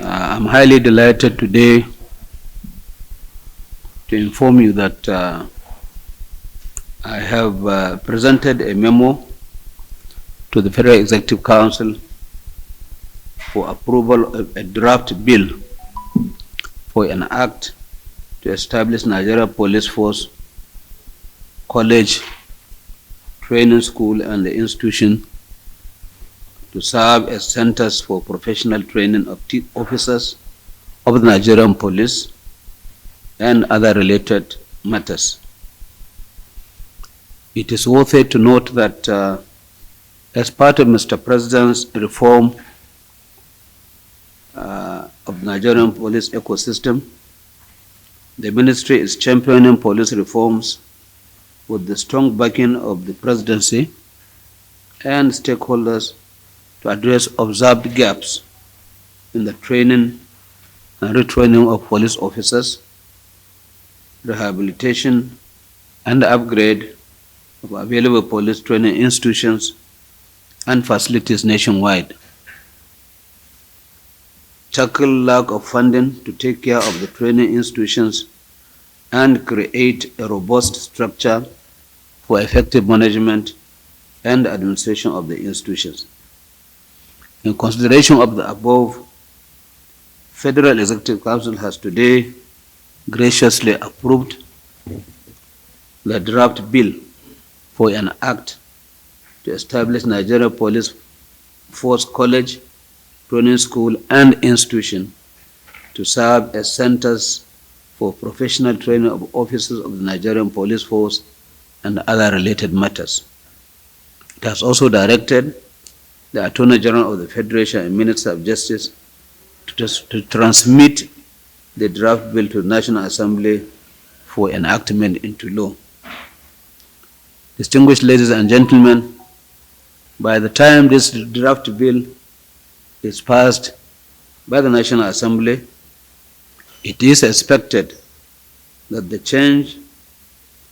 I'm highly delighted today to inform you that I have presented a memo to the Federal Executive Council for approval of a draft bill for an act to establish Nigeria Police Force College, Training School, and the institution to serve as centers for professional training of officers of the Nigerian Police and other related matters. It is worthy to note that as part of Mr. President's reform of the Nigerian police ecosystem, the ministry is championing police reforms with the strong backing of the presidency and stakeholders to address observed gaps in the training and retraining of police officers, rehabilitation and upgrade of available police training institutions and facilities nationwide, tackle lack of funding to take care of the training institutions, and create a robust structure for effective management and administration of the institutions. In consideration of the above, Federal Executive Council has today graciously approved the draft bill for an act to establish Nigeria Police Force College, Training School, and institution to serve as centers for professional training of officers of the Nigerian Police Force and other related matters. It has also directed the Attorney General of the Federation and Minister of Justice to transmit the draft bill to the National Assembly for enactment into law. Distinguished ladies and gentlemen, by the time this draft bill is passed by the National Assembly, it is expected that the change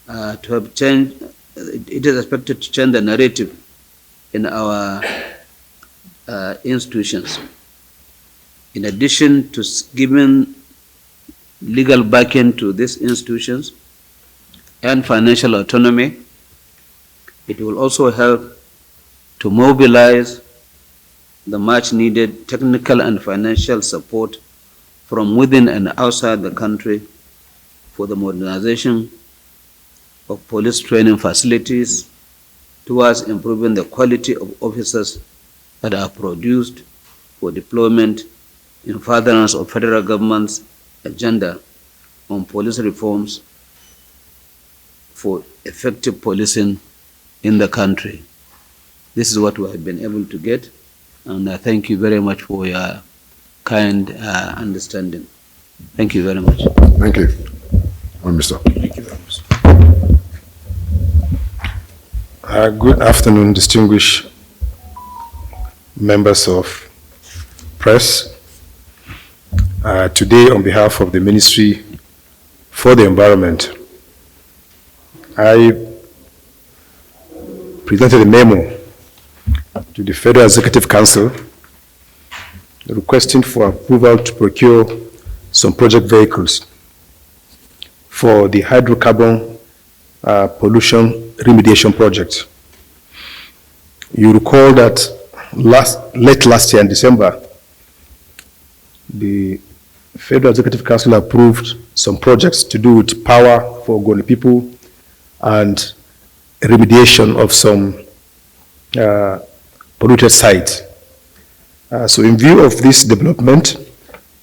it is expected to change the narrative in our institutions. In addition to giving legal backing to these institutions and financial autonomy, it will also help to mobilize the much needed technical and financial support from within and outside the country for the modernization of police training facilities towards improving the quality of officers that are produced for deployment in furtherance of federal government's agenda on police reforms for effective policing in the country. This is what we have been able to get, and I thank you very much for your kind understanding. Thank you very much. Thank you. Mr. Thank you very much. Good afternoon, distinguished members of press. Today, on behalf of the Ministry for the Environment, I presented a memo to the Federal Executive Council requesting for approval to procure some project vehicles for the hydrocarbon pollution remediation project. You recall that late last year in December, the Federal Executive Council approved some projects to do with power for Ogoni people and remediation of some polluted sites. So in view of this development,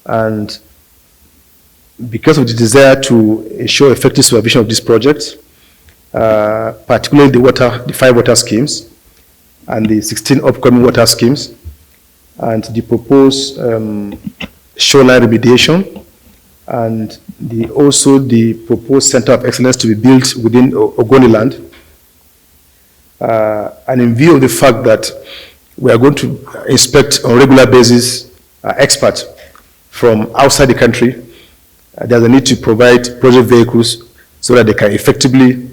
and because of the desire to ensure effective supervision of this project, particularly the 5 water schemes and the 16 upcoming water schemes, and the proposed shoreline remediation, and also the proposed Center of Excellence to be built within Ogoniland, and in view of the fact that we are going to inspect on a regular basis experts from outside the country, there's a need to provide project vehicles so that they can effectively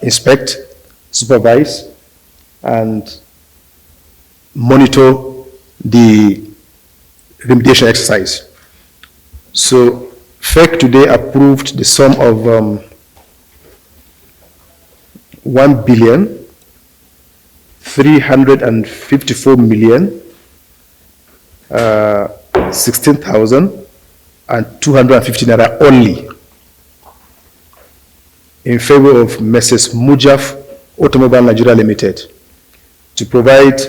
inspect, supervise, and monitor the remediation exercise. So FEC today approved the sum of 1,354,016,250 naira only in favor of Messrs. Mujaf Automobile Nigeria Limited to provide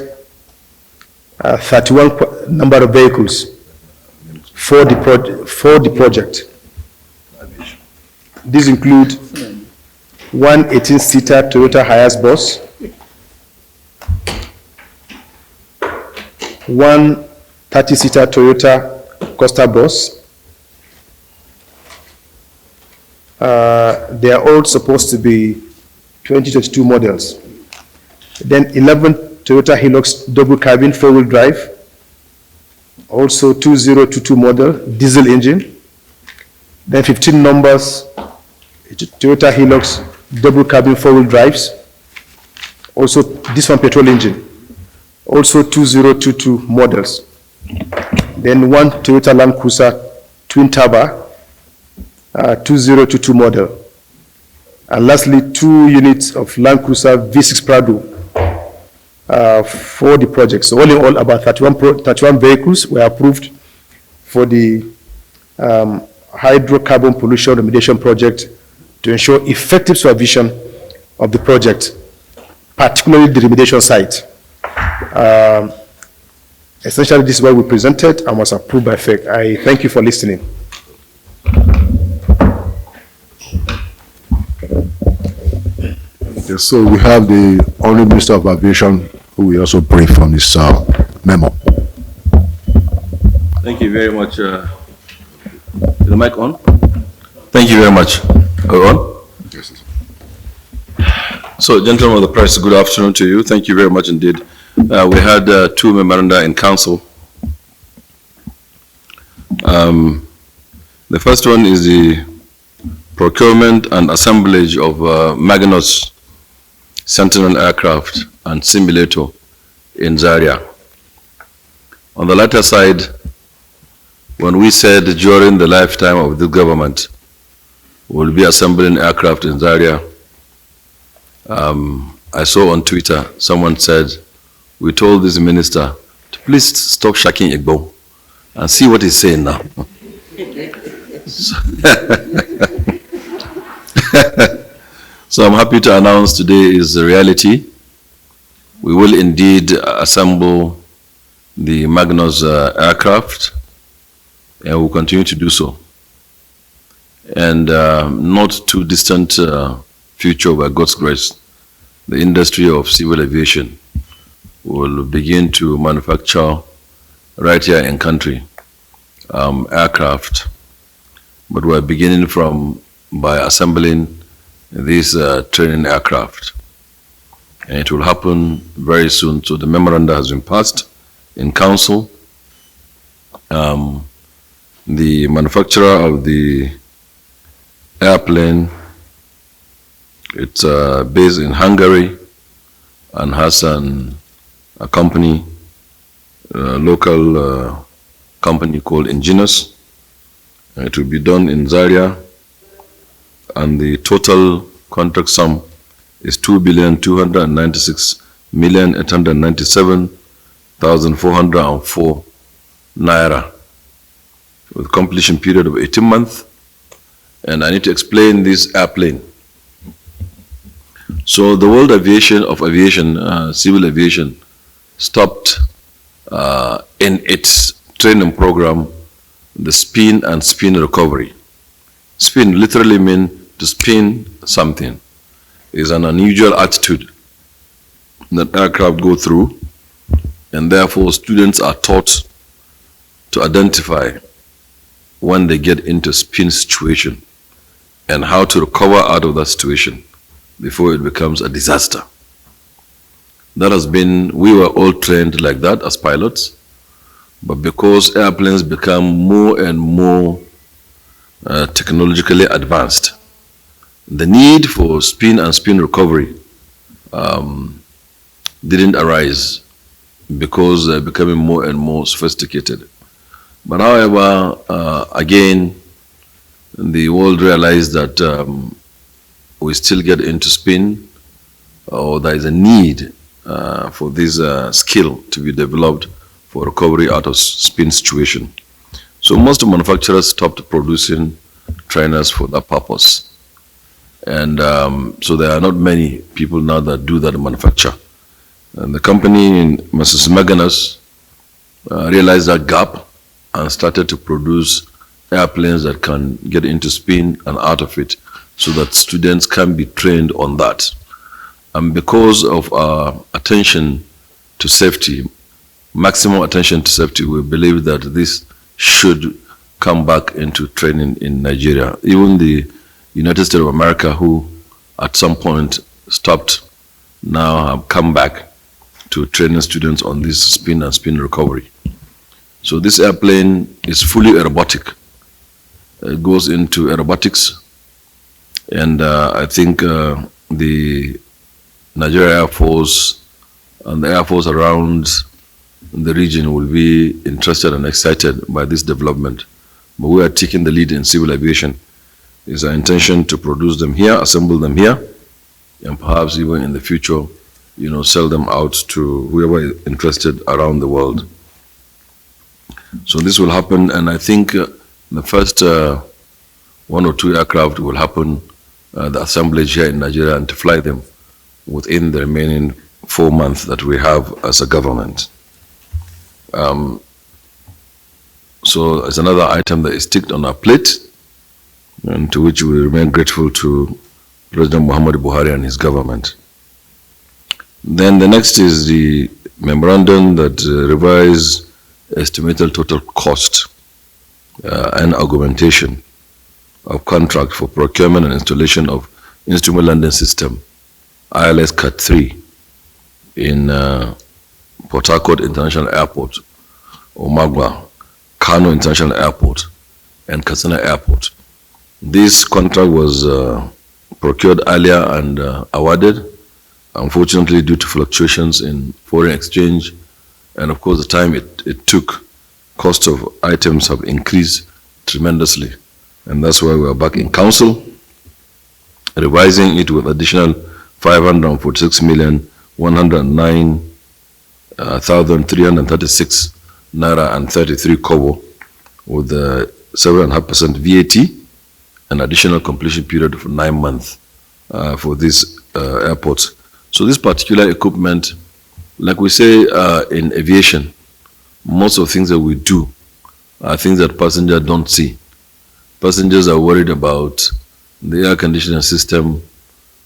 31 number of vehicles for the project. These include one 18-seater Toyota Hiace bus, one 30-seater Toyota Costa bus. They are all supposed to be 2022 models. Then 11 Toyota Hilux double cabin 4-wheel drive, also 2022 model diesel engine. Then 15 numbers Toyota Hilux double cabin 4-wheel drives, also this one petrol engine, also 2022 models. Then one Toyota Land Cruiser twin turbo 2022 model. And lastly, 2 units of Land Cruiser V6 Prado for the project. So all in all, about 31 vehicles were approved for the hydrocarbon pollution remediation project to ensure effective supervision of the project, particularly the remediation site. Essentially, this is what we presented and was approved by FEC. I thank you for listening. Yes, so we have the Honorable Minister of Aviation who will also brief on this memo. Thank you very much. Is the mic on? Thank you very much. On? Yes, sir. So, gentlemen of the press, good afternoon to you. Thank you very much indeed. We had 2 memoranda in council. The first one is the procurement and assemblage of Magnus Sentinel aircraft and simulator in Zaria. On the latter side, when we said during the lifetime of the government, we'll be assembling aircraft in Zaria, I saw on Twitter, someone said, we told this minister to please stop shaking Igbo and see what he's saying now. So I'm happy to announce today is the reality. We will indeed assemble the Magnus aircraft, and we'll continue to do so. And not too distant future, by God's grace, the industry of civil aviation will begin to manufacture right here in country aircraft. But we're beginning by assembling these training aircraft. And it will happen very soon. So the memoranda has been passed in council. The manufacturer of the airplane, it's based in Hungary and has a company, local company called Ingenious. It will be done in Zaria, and the total contract sum is 2,296,897,404 naira, with completion period of 18 months. And I need to explain this airplane. So the world of aviation, civil aviation, stopped in its training program the spin and spin recovery. Spin literally means to spin something. It's an unusual attitude that aircraft go through, and therefore students are taught to identify when they get into spin situation and how to recover out of that situation before it becomes a disaster. That has been, we were all trained like that as pilots, but because airplanes become more and more technologically advanced, the need for spin and spin recovery didn't arise because they're becoming more and more sophisticated. But however, again, the world realized that we still get into spin, or there is a need for this skill to be developed for recovery out of spin situation. So most manufacturers stopped producing trainers for that purpose. And so there are not many people now that do that manufacture. And the company, Mrs. Meganas, realized that gap and started to produce airplanes that can get into spin and out of it, so that students can be trained on that. And because of our attention to safety, maximum attention to safety, we believe that this should come back into training in Nigeria. Even the United States of America, who at some point stopped, now have come back to training students on this spin and spin recovery. So this airplane is fully aerobatic. It goes into aerobatics, and I think the Nigeria Air Force and the Air Force around the region will be interested and excited by this development. But we are taking the lead in civil aviation. It's our intention to produce them here, assemble them here, and perhaps even in the future, sell them out to whoever is interested around the world. So this will happen, and I think the first 1 or 2 aircraft will happen, the assemblage here in Nigeria, and to fly them within the remaining 4 months that we have as a government. So it's another item that is ticked on our plate, and to which we remain grateful to President Muhammadu Buhari and his government. Then the next is the memorandum that revised estimated total cost and augmentation of contract for procurement and installation of instrument landing system, ILS Cat 3, in Port Harcourt International Airport, Omagwa, Kano International Airport, and Katsina Airport. This contract was procured earlier and awarded, unfortunately due to fluctuations in foreign exchange, and of course the time it took, cost of items have increased tremendously, and that's why we are back in council, revising it with additional 546,109,336 naira and 33 kobo, with the 7.5% VAT and additional completion period of 9 months for these airports. So this particular equipment, like we say in aviation, most of the things that we do are things that passengers don't see. Passengers are worried about the air conditioning system,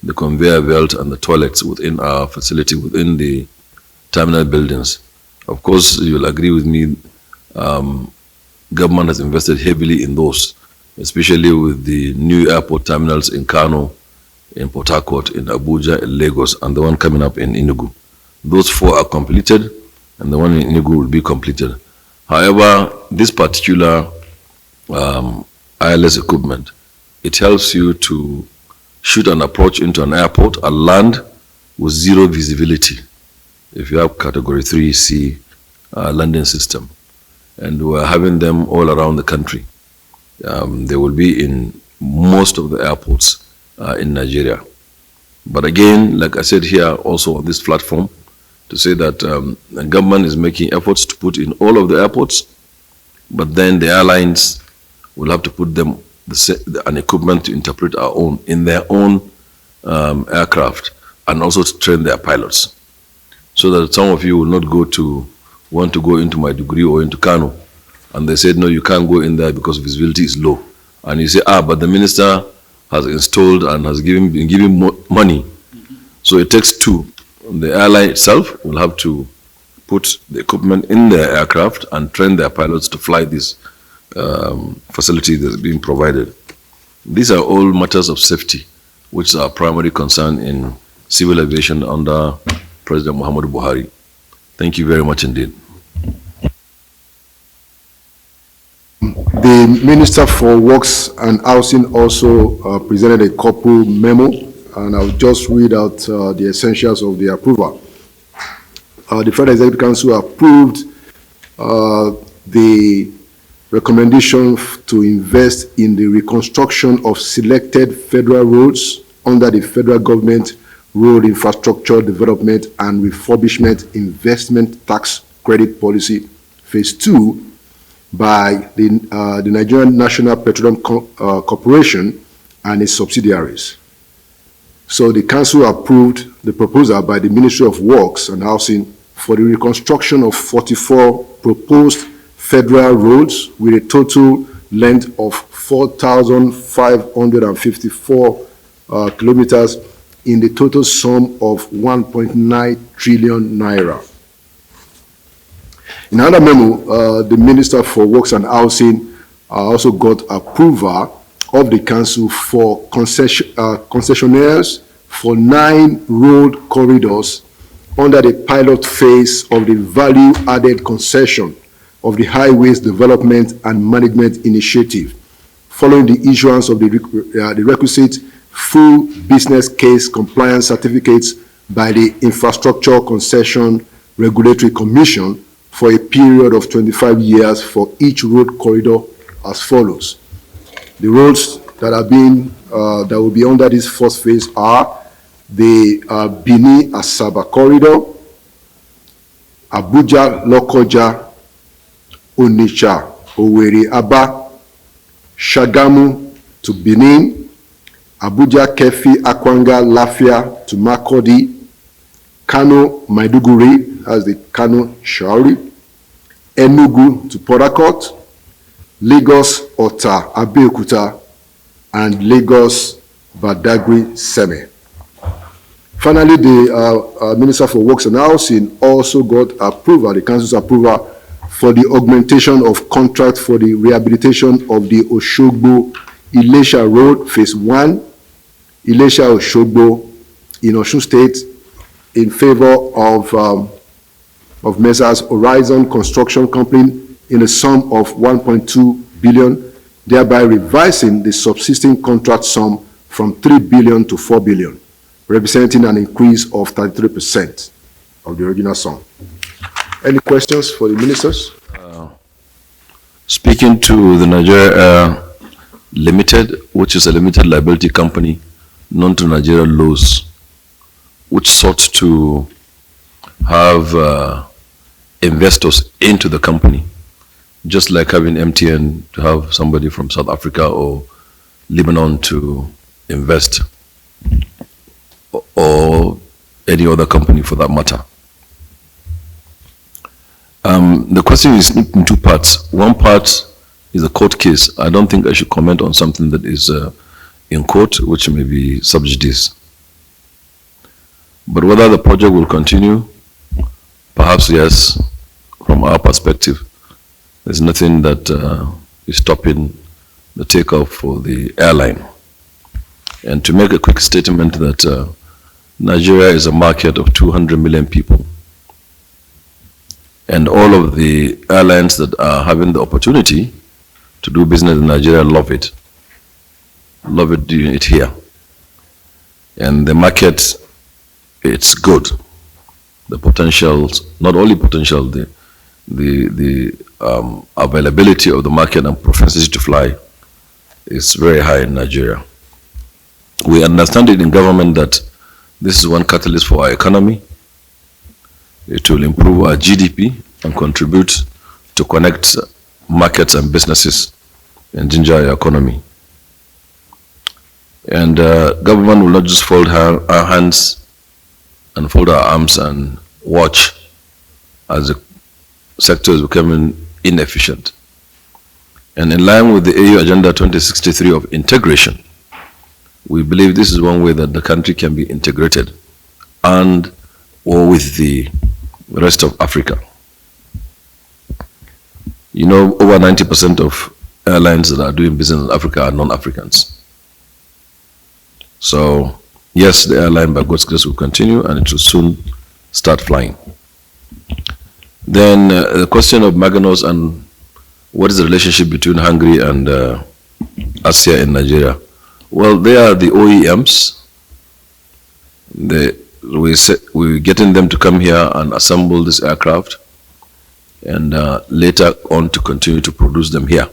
the conveyor belt, and the toilets within our facility, within the terminal buildings. Of course, you'll agree with me, government has invested heavily in those, especially with the new airport terminals in Kano, in Port Harcourt, in Abuja, in Lagos, and the one coming up in Enugu. Those 4 are completed, and the one in Enugu will be completed. However, this particular ILS equipment, it helps you to shoot and approach into an airport and land with 0 visibility if you have category 3C landing system. And we're having them all around the country. They will be in most of the airports in Nigeria. But again, like I said here also on this platform, to say that the government is making efforts to put in all of the airports, but then the airlines will have to put them an equipment to interpret our own in their own aircraft, and also to train their pilots, so that some of you will not want to go into my degree or into Kano, and they said no, you can't go in there because visibility is low, and you say but the minister has installed and has been giving money, so it takes 2. The airline itself will have to put the equipment in their aircraft and train their pilots to fly this facility that's being provided. These are all matters of safety, which is our primary concern in civil aviation under President Muhammadu Buhari. Thank you very much indeed. The Minister for Works and Housing also presented a couple memo, and I'll just read out the essentials of the approval. The Federal Executive Council approved the recommendation to invest in the reconstruction of selected federal roads under the federal government Road Infrastructure Development and Refurbishment Investment Tax Credit Policy, Phase 2, by the Nigerian National Petroleum Corporation and its subsidiaries. So the Council approved the proposal by the Ministry of Works and Housing for the reconstruction of 44 proposed federal roads with a total length of 4,554 kilometers in the total sum of 1.9 trillion naira. In another memo, the Minister for Works and Housing also got approval of the Council for concessionaires for 9 road corridors under the pilot phase of the value-added concession of the Highways Development and Management Initiative, following the issuance of the requisite full business case compliance certificates by the Infrastructure Concession Regulatory Commission for a period of 25 years for each road corridor as follows. The roads that are being that will be under this first phase are the Benin-Asaba corridor, Abuja-Lokoja, Onitsha-Owerri-Aba, Shagamu to Benin, Abuja-Kefi-Akwanga-Lafia to Makurdi, Kano-Maiduguri as the Kano-Shauri, Enugu to Port Harcourt, Lagos-Ota-Abeokuta, and Lagos-Badagry-Seme. Finally, the Minister for Works and Housing also got approval, the Council's approval, for the augmentation of contract for the rehabilitation of the Oshogbo-Ilesha Road, Phase 1, Ilesha-Oshogbo in Osun State, in favor of Messrs. Horizon Construction Company in a sum of 1.2 billion, thereby revising the subsisting contract sum from 3 billion to 4 billion, representing an increase of 33% of the original sum. Any questions for the ministers? Speaking to the Nigeria Limited, which is a limited liability company known to Nigeria laws, which sought to have investors into the company, just like having MTN to have somebody from South Africa or Lebanon to invest, or any other company for that matter. The question is in 2 parts. One part is a court case. I don't think I should comment on something that is in court, which may be sub judice. But whether the project will continue, perhaps yes, from our perspective. There's nothing that is stopping the takeoff for the airline. And to make a quick statement that Nigeria is a market of 200 million people. And all of the airlines that are having the opportunity to do business in Nigeria love it. Love it doing it here. And the market, it's good. The potentials, not only potential, the availability of the market and propensity to fly is very high in Nigeria. We understand it in government that this is one catalyst for our economy. It will improve our GDP and contribute to connect markets and businesses and ginger our economy. And government will not just fold our hands and fold our arms and watch as the sector is becoming inefficient. And in line with the AU Agenda 2063 of integration, we believe this is one way that the country can be integrated and or with the rest of Africa. You know, over 90% of airlines that are doing business in Africa are non-Africans. So, yes, the airline by God's grace will continue and it will soon start flying. Then the question of Maganos and what is the relationship between Hungary and Asia in Nigeria? Well, they are the OEMs. We're getting them to come here and assemble this aircraft. and later on to continue to produce them here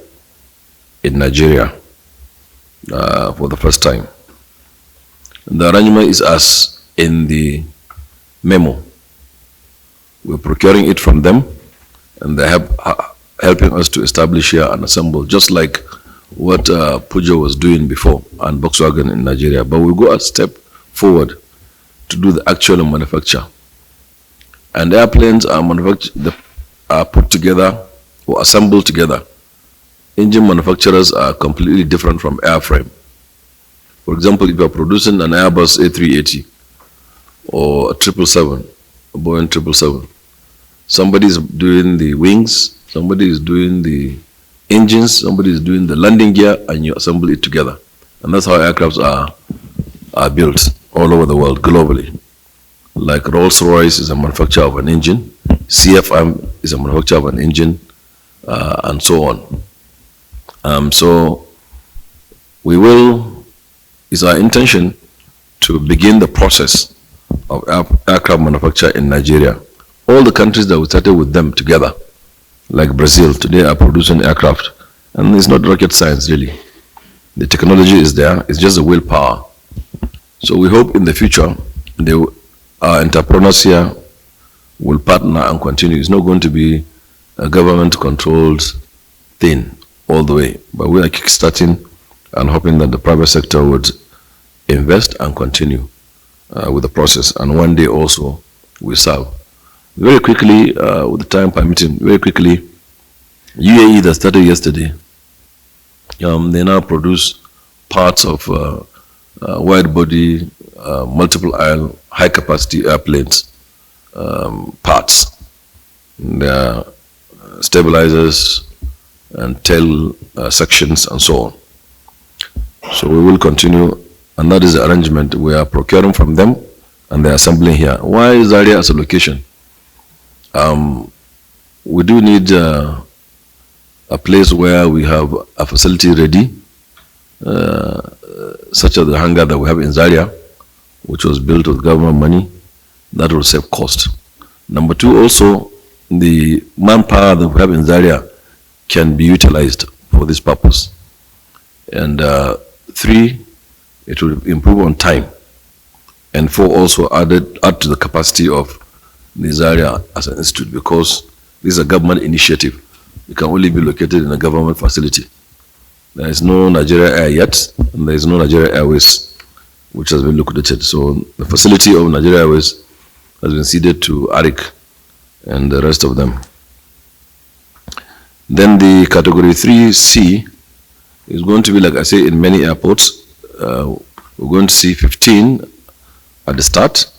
in Nigeria for the first time. The arrangement is as in the memo. We're procuring it from them, and they have helping us to establish here and assemble, just like what Peugeot was doing before and Volkswagen in Nigeria. But we go a step forward to do the actual manufacture. And airplanes are manufactured, are put together or assembled together. Engine manufacturers are completely different from airframe. For example, if you are producing an Airbus A380 or a 777, a Boeing 777, somebody is doing the wings, somebody is doing the engines, somebody is doing the landing gear, and you assemble it together. And that's how aircrafts are built all over the world, globally. Like Rolls-Royce is a manufacturer of an engine, CFM is a manufacturer of an engine, and so on. So it's our intention to begin the process of aircraft manufacture in Nigeria. All the countries that we started with them together, like Brazil, today are producing aircraft. And it's not rocket science, really. The technology is there, it's just the willpower. So we hope in the future, our entrepreneurs here will partner and continue. It's not going to be a government-controlled thing all the way, but we are kickstarting and hoping that the private sector would invest and continue with the process, and one day also we serve. Very quickly, with the time permitting, very quickly, UAE that started yesterday, they now produce parts of wide-body, multiple-aisle, high-capacity airplanes, parts. There are stabilizers and tail sections and so on. So we will continue, and that is the arrangement. We are procuring from them, and they are assembling here. Why is Zaria as a location? We do need a place where we have a facility ready, such as the hangar that we have in Zaria, which was built with government money. That will save cost. Number two, also, the manpower that we have in Zaria can be utilized for this purpose. And three, it will improve on time. And four, also add to the capacity of the Zaria as an institute, because this is a government initiative. It can only be located in a government facility. There is no Nigeria Air yet, and there is no Nigeria Airways, which has been liquidated. So the facility of Nigeria Airways has been ceded to ARIC and the rest of them. Then the category 3C is going to be, like I say, in many airports. We're going to see 15 at the start.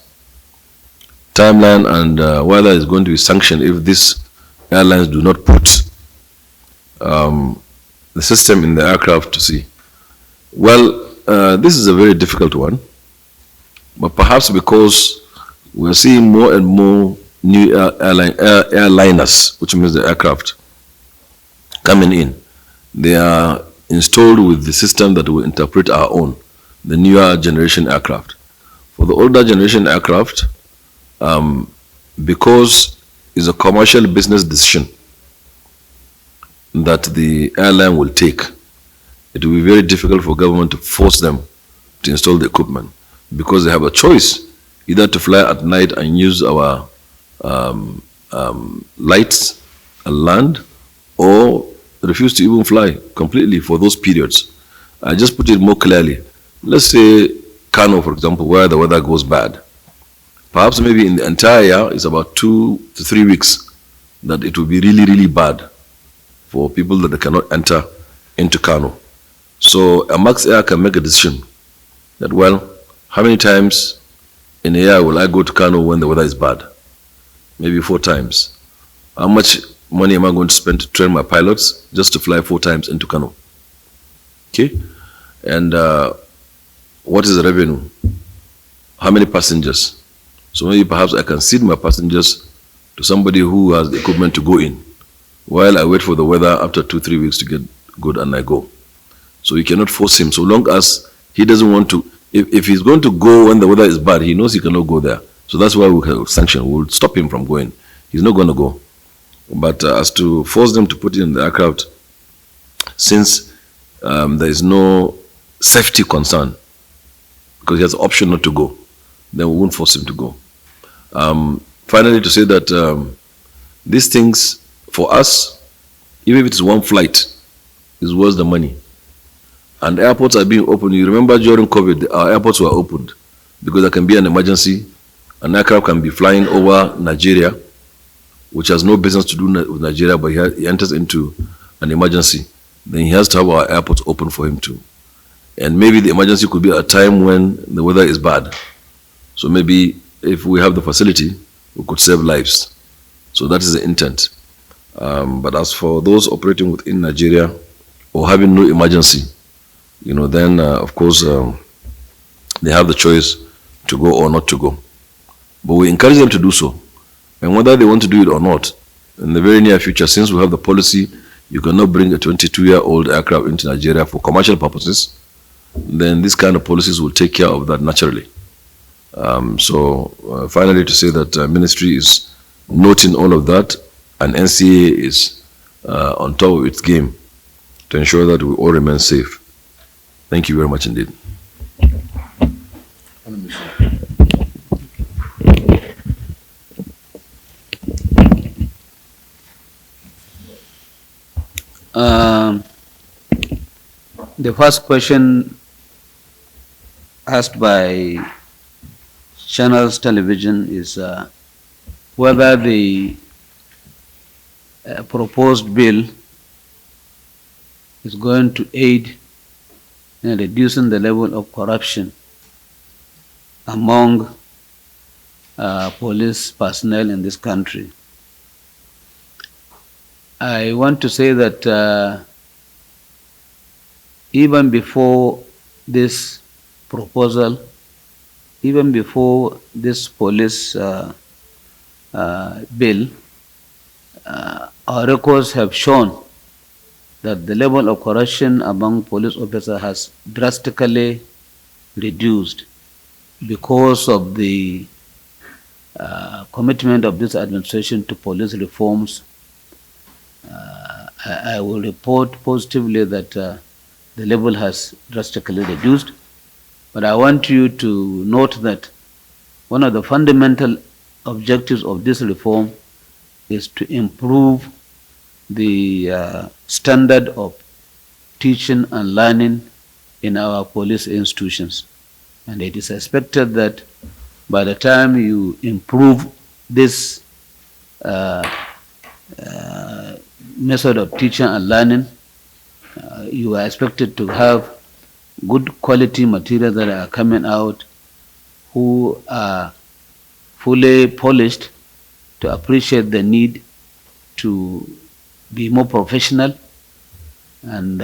Timeline and whether it's going to be sanctioned if these airlines do not put the system in the aircraft to see. Well, this is a very difficult one, but perhaps because we're seeing more and more new airliners, which means the aircraft, coming in. They are installed with the system that will interpret our own, the newer generation aircraft. For the older generation aircraft, because it's a commercial business decision that the airline will take, it will be very difficult for government to force them to install the equipment, because they have a choice either to fly at night and use our lights and land, or refuse to even fly completely for those periods. I just put it more clearly. Let's say Kano, for example, where the weather goes bad. Perhaps maybe in the entire year, it's about 2 to 3 weeks that it will be really, really bad for people that they cannot enter into Kano. So a Max Air can make a decision that, well, how many times in a year will I go to Kano when the weather is bad? Maybe 4 times. How much money am I going to spend to train my pilots just to fly 4 times into Kano? Okay? And what is the revenue? How many passengers? So maybe perhaps I can cede my passengers to somebody who has the equipment to go in, while I wait for the weather after 2-3 weeks to get good and I go. So you cannot force him, so long as he doesn't want to. If he's going to go when the weather is bad, he knows he cannot go there. So that's why we can sanction. We'll stop him from going. He's not going to go. But as to force them to put it in the aircraft, since there is no safety concern, because he has the option not to go, then we won't force him to go. Finally, to say that these things, for us, even if it's one flight, is worth the money. And airports are being opened. You remember during COVID, our airports were opened because there can be an emergency. An aircraft can be flying over Nigeria, which has no business to do with Nigeria, but he enters into an emergency. Then he has to have our airports open for him too. And maybe the emergency could be at a time when the weather is bad. So maybe if we have the facility, we could save lives. So that is the intent. But as for those operating within Nigeria or having no emergency, then of course they have the choice to go or not to go. But we encourage them to do so. And whether they want to do it or not, in the very near future, since we have the policy, you cannot bring a 22-year-old aircraft into Nigeria for commercial purposes, then this kind of policies will take care of that naturally. Finally, to say that ministry is noting all of that, and NCA is on top of its game to ensure that we all remain safe. Thank you very much indeed. The first question asked by Channels Television is whether the proposed bill is going to aid in reducing the level of corruption among police personnel in this country. I want to say that even before this proposal, even before this police bill, our records have shown that the level of corruption among police officers has drastically reduced because of the commitment of this administration to police reforms. I will report positively that the level has drastically reduced. But I want you to note that one of the fundamental objectives of this reform is to improve the standard of teaching and learning in our police institutions. And it is expected that by the time you improve this method of teaching and learning, you are expected to have good quality materials that are coming out who are fully polished to appreciate the need to be more professional and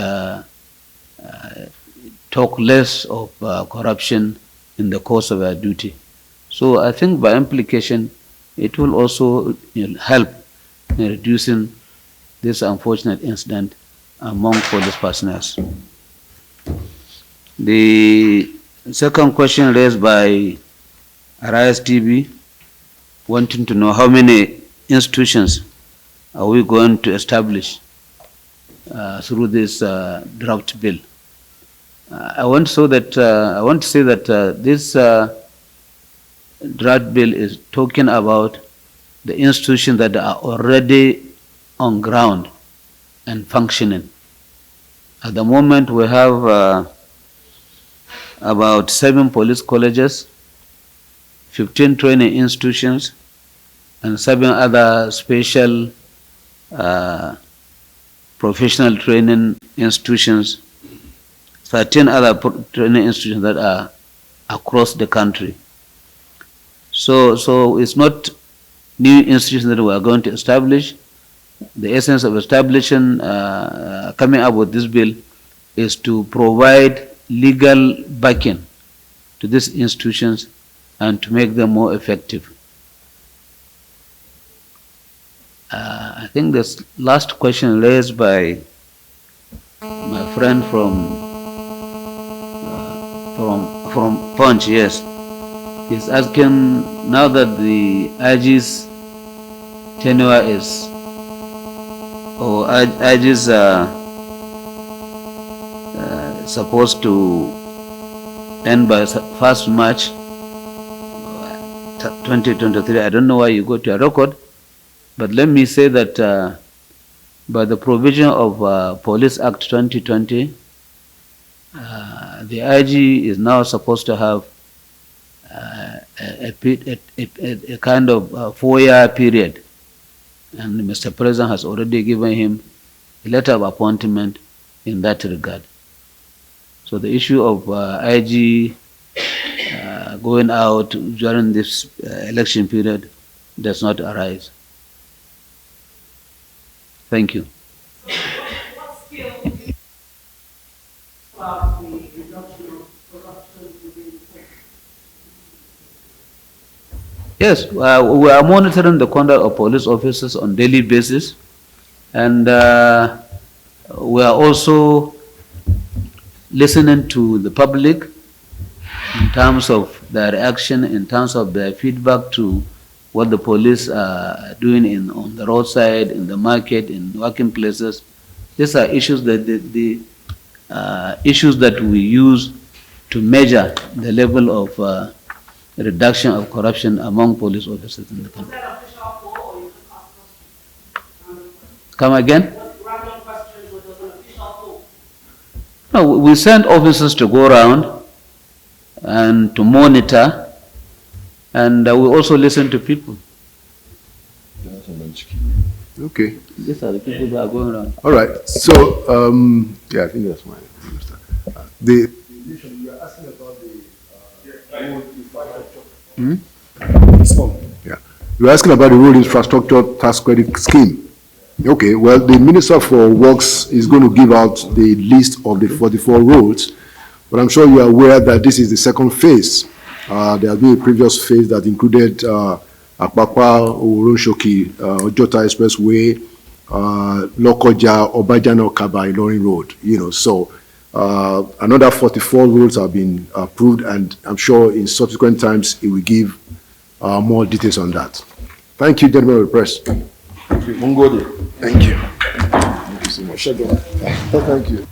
talk less of corruption in the course of our duty. So I think by implication, it will also help in reducing this unfortunate incident among police personnel. The second question raised by Arise TV, wanting to know how many institutions are we going to establish through this draft bill. I want to say that this draft bill is talking about the institutions that are already on ground and functioning. At the moment, we have about 7 police colleges, 15 training institutions, and 7 other special professional training institutions, 13 other training institutions that are across the country. So it's not new institutions that we are going to establish. The essence of establishing, coming up with this bill, is to provide legal backing to these institutions and to make them more effective. I think this last question raised by my friend from Punch, yes, is asking, now that the IG's tenure is or IGs are supposed to end by 1st March 2023. I don't know why you go to a record, but let me say that by the provision of Police Act 2020, the IG is now supposed to have a kind of 4-year period, and Mr. President has already given him a letter of appointment in that regard. So the issue of IG going out during this election period does not arise. Thank you. What skill about the reduction of corruption within the force? Yes, we are monitoring the conduct of police officers on daily basis, and we are also listening to the public in terms of their reaction, in terms of their feedback to what the police are doing on the roadside, in the market, in working places. These are issues that issues that we use to measure the level of reduction of corruption among police officers in the Was country. that official poll or you just asked questions? Come again? Was it random questions or was it an official poll? No, we send officers to go around and to monitor, and we also listen to people. Okay. These are the people who are going around. All right. So, yeah, I think that's fine. The you are asking about yeah, you are asking about the road infrastructure tax credit scheme. Okay. Well, the Minister for Works is going to give out the list of the 44 roads, but I'm sure you are aware that this is the second phase. There has been a previous phase that included Apapa, Oronshoki, Ojota Expressway, Lokoja, Obajana, Kaba, Ilorin Road. You know, so another 44 roads have been approved, and I'm sure in subsequent times it will give more details on that. Thank you, gentlemen of the press. Thank you. Mungode. Thank you. Thank you so much. Thank you.